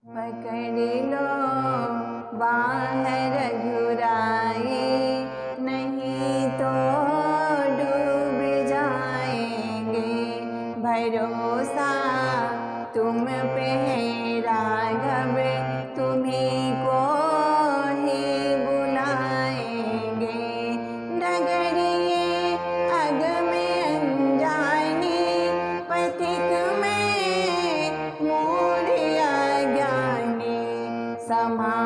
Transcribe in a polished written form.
पकड़ लो बाह रघुराई, नहीं तो डूब जाएंगे। भरोसा तुम पे है राघव, तुम्हीं को ही बुलाएंगे। डगरिए अग में अनजानी, पथिक में मूढ़ अज्ञानी, समा